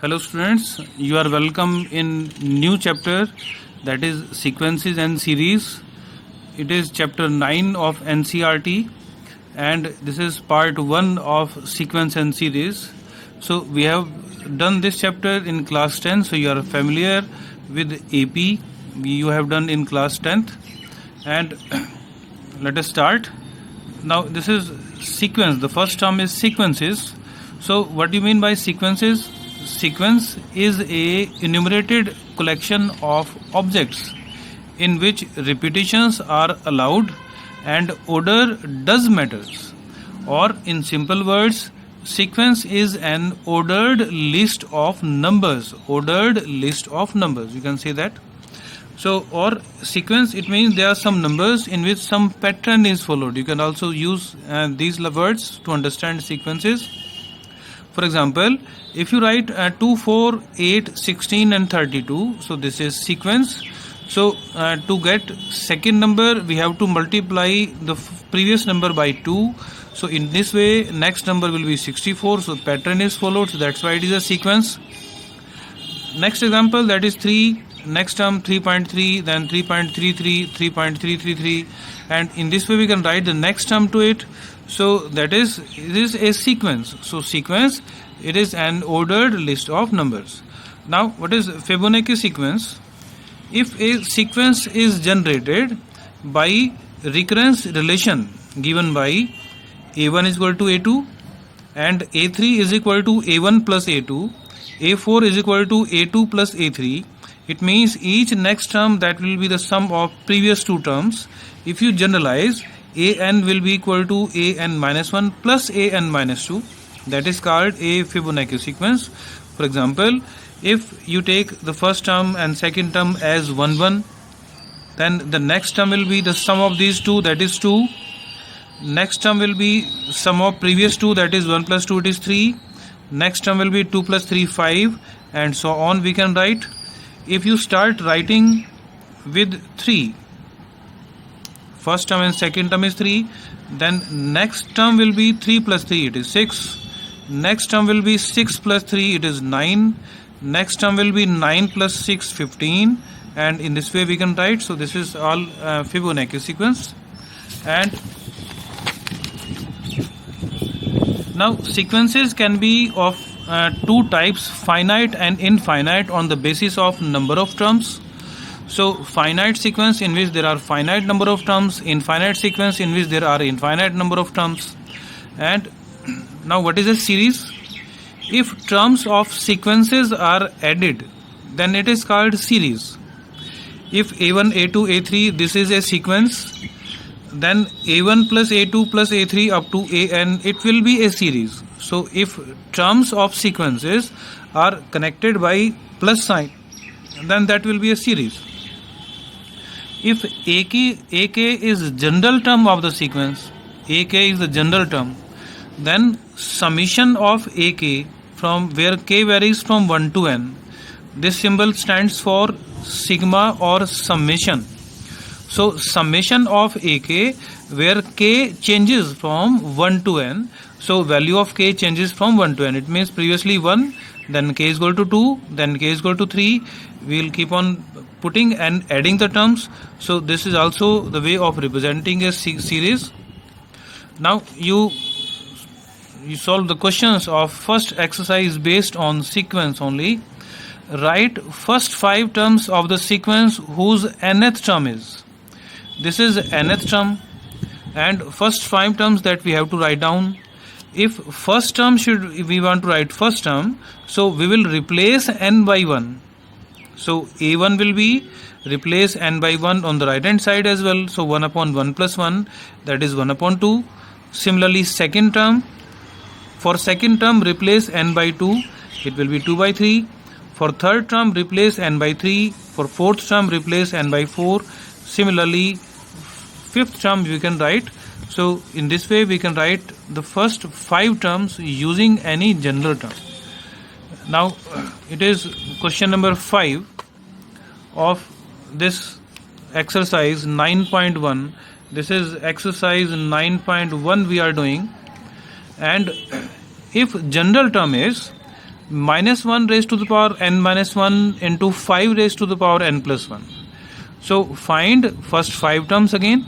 Hello students, you are welcome in new chapter, that is sequences and series. It is chapter 9 of NCERT and this is part 1 of sequence and series. So we have done this chapter in class 10, so you are familiar with AP, you have done in class 10th, and let us start. Now this is sequence, the first term is sequences. So what do you mean by sequences? Sequence is a enumerated collection of objects in which repetitions are allowed and order does matters. Or in simple words, sequence is an ordered list of numbers. Ordered list of numbers, you can say that. So, or sequence, it means there are some numbers in which some pattern is followed. You can also use these words to understand sequences. For example, if you write 2, 4, 8, 16 and 32, so this is sequence. So to get second number, we have to multiply the previous number by 2. So in this way, next number will be 64. So pattern is followed. So that's why it is a sequence. Next example, that is 3. Next term 3.3, then 3.33, 3.333, and in this way we can write the next term to it. So that is, it is a sequence. So sequence, it is an ordered list of numbers. Now what is Fibonacci sequence? If a sequence is generated by recurrence relation given by A1 is equal to A2 and A3 is equal to A1 plus A2, A4 is equal to A2 plus A3, it means each next term that will be the sum of previous two terms. If you generalize, an will be equal to an minus 1 plus an minus 2. That is called a Fibonacci sequence. For example, if you take the first term and second term as 1 1, then the next term will be the sum of these two, that is 2. Next term will be sum of previous two, that is 1 plus 2, it is 3. Next term will be 2 plus 3, 5, and so on we can write. If you start writing with 3, first term and second term is 3, then next term will be 3 plus 3, it is 6. Next term will be 6 plus 3, it is 9. Next term will be 9 plus 6, 15, and in this way we can write. So this is all Fibonacci sequence. And now sequences can be of two types, finite and infinite, on the basis of number of terms. So finite sequence in which there are finite number of terms, infinite sequence in which there are infinite number of terms. And now what is a series? If terms of sequences are added, then it is called series. If A1, A2, A3, this is a sequence, then A1 plus A2 plus A3 up to AN, it will be a series. So if terms of sequences are connected by plus sign, then that will be a series. If AK is general term of the sequence, AK is the general term, then summation of AK from where K varies from 1 to N, this symbol stands for sigma or summation. So summation of AK where K changes from 1 to N, so value of K changes from 1 to N. It means previously 1, then K is equal to 2, then K is equal to 3. We will keep on putting and adding the terms. So this is also the way of representing a series. Now you solve the questions of first exercise based on sequence only. Write first 5 terms of the sequence whose nth term is. This is nth term, and first 5 terms that we have to write down. If first term we want to write first term, so we will replace n by 1. So A1 will be replace n by 1 on the right hand side as well. So 1 upon 1 plus 1, that is 1 upon 2. Similarly second term, for second term replace n by 2, it will be 2 by 3. For third term replace n by 3. For fourth term replace n by 4. Similarly fifth term we can write. So in this way we can write the first 5 terms using any general term. Now it is question number 5 of this exercise 9.1. This is exercise 9.1 we are doing. And if general term is, minus 1 raised to the power n minus 1 into 5 raised to the power n plus 1. So find first 5 terms again.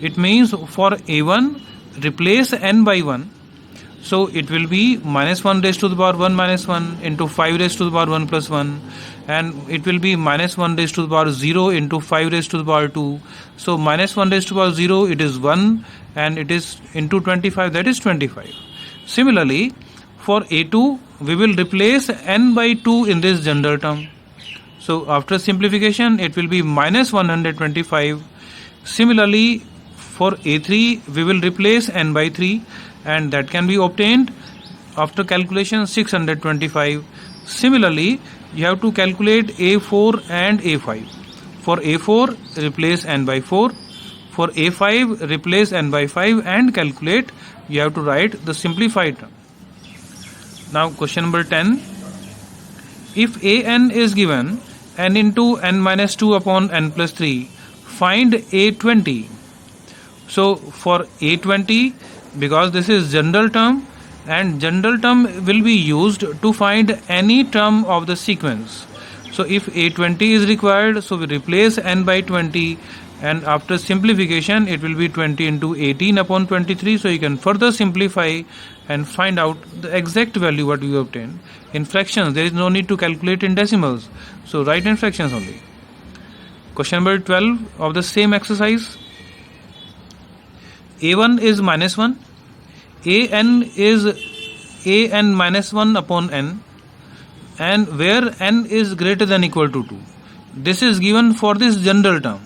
It means for a1 replace n by 1. So it will be minus 1 raised to the power 1 minus 1 into 5 raised to the power 1 plus 1, and it will be minus 1 raised to the power 0 into 5 raised to the power 2. So minus 1 raised to the power 0, it is 1, and it is into 25, that is 25. Similarly, for a2 we will replace n by 2 in this general term. So after simplification it will be minus 125. Similarly, for a3 we will replace n by 3, and that can be obtained after calculation 625. Similarly, you have to calculate a4 and a5. For a4 replace n by 4, for a5 replace n by 5 and calculate. You have to write the simplified term. Now question number 10. If an is given n into n minus 2 upon n plus 3, find a20. So for a20, because this is general term, and general term will be used to find any term of the sequence. So if a20 is required, so we replace n by 20, and after simplification it will be 20 into 18 upon 23. So you can further simplify and find out the exact value what you obtain. In fractions there is no need to calculate in decimals, so write in fractions only. Question number 12 of the same exercise. a1 is minus 1, an is an minus 1 upon n, and where n is greater than equal to 2. This is given for this general term.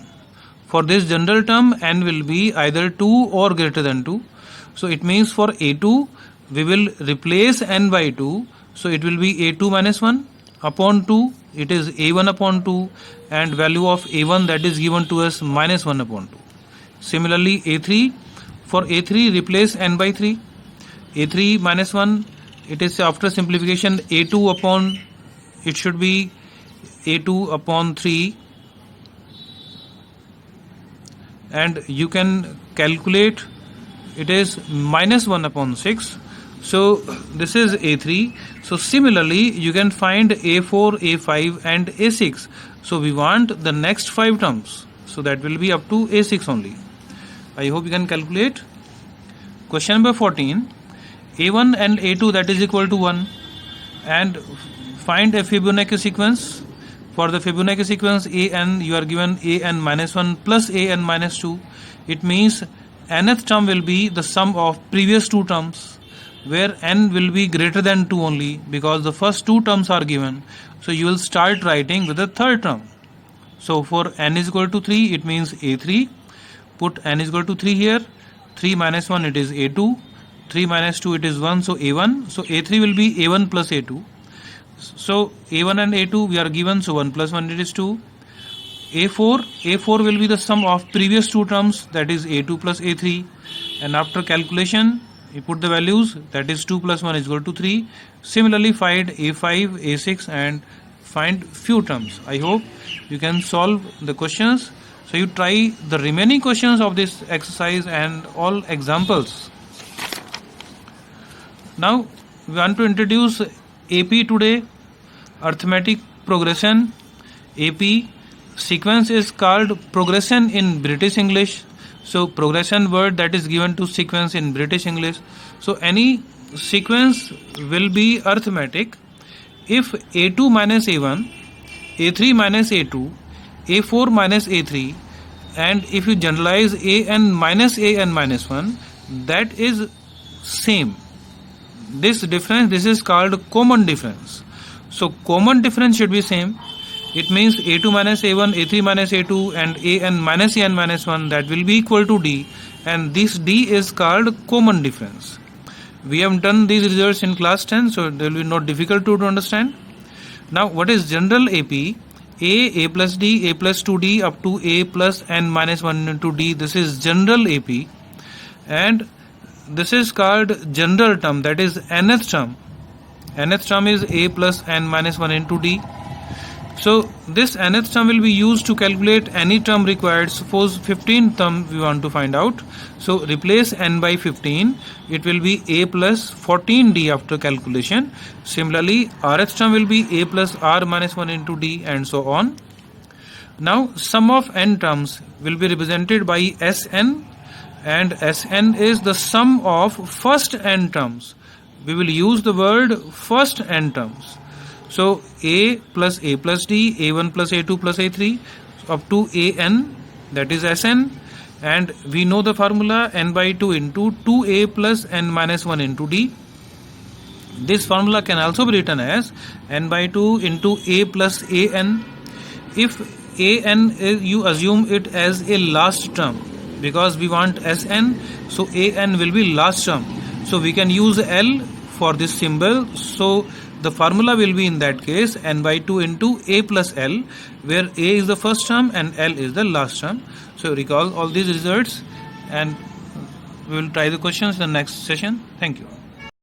For this general term n will be either 2 or greater than 2. So it means for a2 we will replace n by 2. So it will be a2 minus 1 upon 2. It is a1 upon 2, and value of a1 that is given to us minus 1 upon 2. Similarly a3, for a3 replace n by 3. a3 minus 1, it is after simplification a2 upon, it should be a2 upon 3, and you can calculate, it is minus 1 upon 6. So this is a3. So similarly you can find a4, a5 and a6. So we want the next 5 terms, so that will be up to a6 only. I hope you can calculate. Question number 14. a1 and a2 that is equal to 1, and find a Fibonacci sequence. For the Fibonacci sequence an, you are given an minus 1 plus an minus 2. It means nth term will be the sum of previous 2 terms, where n will be greater than 2 only, because the first 2 terms are given. So you will start writing with the third term. So for n is equal to 3, it means a3. Put n is equal to 3 here. 3 minus 1, it is a2. 3 minus 2, it is 1, so a1. So a3 will be a1 plus a2. So a1 and a2 we are given, so 1 plus 1, it is 2. a4 will be the sum of previous 2 terms, that is a2 plus a3, and after calculation you put the values, that is 2 plus 1 is equal to 3. Similarly find a5, a6 and find few terms. I hope you can solve the questions. So you try the remaining questions of this exercise and all examples. Now we want to introduce AP today, arithmetic progression. AP sequence is called progression in British English. So progression word that is given to sequence in British English. So any sequence will be arithmetic if a2 minus a1, a3 minus a2, a4 minus a3, and if you generalize an minus 1, that is same. This difference, this is called common difference. So common difference should be same. It means a2 minus a1, a3 minus a2 and an minus 1, that will be equal to d, and this d is called common difference. We have done these results in class 10, so there will be no difficulty to understand. Now what is general AP? A plus D, A plus 2D up to A plus n minus 1 into D. This is general AP, and this is called general term, that is nth term. Nth term is A plus n minus 1 into D. So this nth term will be used to calculate any term required. Suppose 15 term we want to find out. So replace n by 15. It will be a plus 14d after calculation. Similarly, rth term will be a plus r minus 1 into d and so on. Now sum of n terms will be represented by Sn, and Sn is the sum of first n terms. We will use the word first n terms. So a plus d, a1 plus a2 plus a3 up to an, that is Sn, and we know the formula n by 2 into 2a plus n minus 1 into d. This formula can also be written as n by 2 into a plus an. If an is, you assume it as a last term because we want Sn, so an will be last term. So we can use L for this symbol. So the formula will be in that case n by 2 into a plus L, where a is the first term and L is the last term. So recall all these results, and we will try the questions in the next session. Thank you.